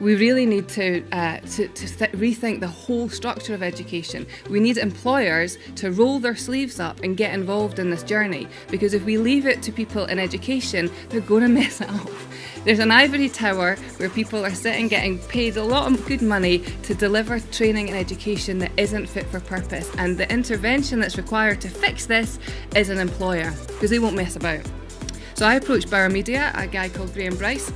we really need to rethink the whole structure of education. We need employers to roll their sleeves up and get involved in this journey, because if we leave it to people in education, they're going to mess it up. There's an ivory tower where people are sitting getting paid a lot of good money to deliver training and education that isn't fit for purpose, and the intervention that's required to fix this is an employer, because they won't mess about. So I approached Bauer Media, a guy called Graham Bryce.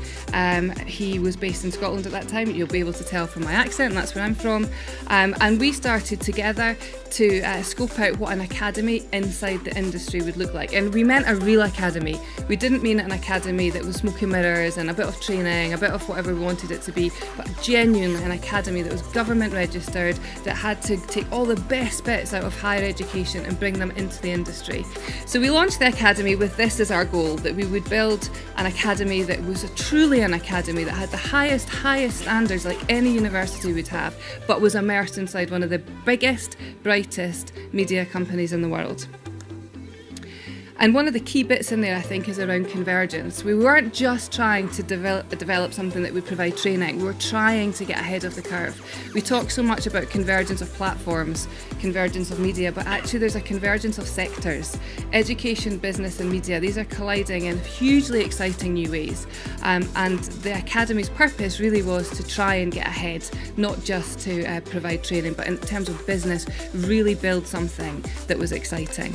He was based in Scotland at that time. You'll be able to tell from my accent, and that's where I'm from. And we started together to scope out what an academy inside the industry would look like. And we meant a real academy. We didn't mean an academy that was smoke and mirrors and a bit of training, a bit of whatever we wanted it to be, but genuinely an academy that was government registered, that had to take all the best bits out of higher education and bring them into the industry. So we launched the academy with this as our goal, that we would build an academy that was truly an academy, that had the highest standards like any university would have, but was immersed inside one of the biggest, brightest media companies in the world. And one of the key bits in there, I think, is around convergence. We weren't just trying to develop something that would provide training. We were trying to get ahead of the curve. We talk so much about convergence of platforms, convergence of media, but actually there's a convergence of sectors. Education, business and media, these are colliding in hugely exciting new ways. And the Academy's purpose really was to try and get ahead, not just to provide training, but in terms of business, really build something that was exciting.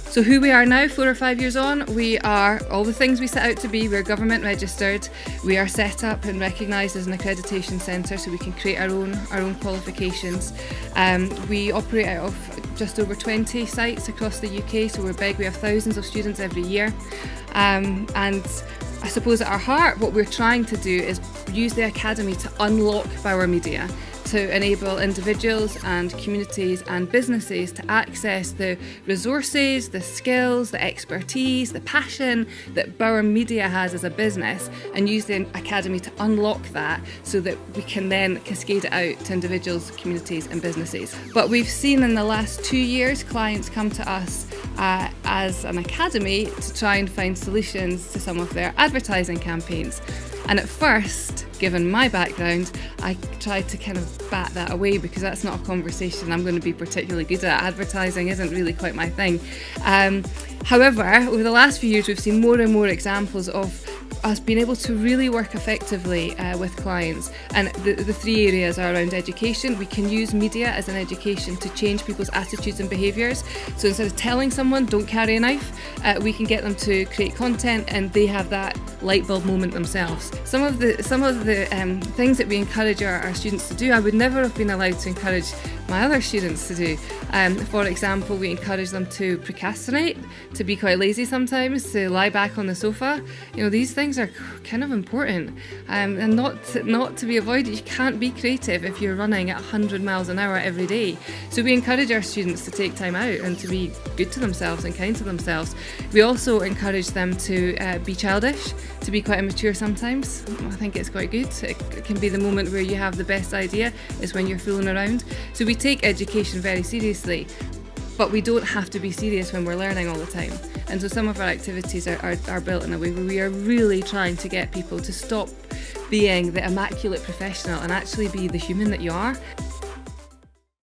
So who we are now, 4 or 5 years on, we are all the things we set out to be. We're government registered. We are set up and recognised as an accreditation centre, so we can create our own qualifications. We operate out of just over 20 sites across the UK, so we're big. We have thousands of students every year. And I suppose at our heart, what we're trying to do is use the Academy to unlock Bauer Media, to enable individuals and communities and businesses to access the resources, the skills, the expertise, the passion that Bauer Media has as a business, and use the Academy to unlock that so that we can then cascade it out to individuals, communities and businesses. But we've seen in the last 2 years clients come to us as an academy to try and find solutions to some of their advertising campaigns. And at first, given my background, I tried to kind of bat that away, because that's not a conversation I'm going to be particularly good at. Advertising isn't really quite my thing. However, over the last few years, we've seen more and more examples of us being able to really work effectively with clients. And the 3 areas are around education. We can use media as an education to change people's attitudes and behaviours. So instead of telling someone, don't carry a knife, we can get them to create content and they have that light bulb moment themselves. Some of the things that we encourage our students to do, I would never have been allowed to encourage my other students to do. For example, we encourage them to procrastinate, to be quite lazy sometimes, to lie back on the sofa. You know, these things are kind of important and not to be avoided. You can't be creative if you're running at 100 miles an hour every day. So we encourage our students to take time out and to be good to themselves and kind to themselves. We also encourage them to be childish, to be quite immature sometimes. I think it's quite good. It can be the moment where you have the best idea, is when you're fooling around. So we take education very seriously, but we don't have to be serious when we're learning all the time. And so some of our activities are built in a way where we are really trying to get people to stop being the immaculate professional and actually be the human that you are.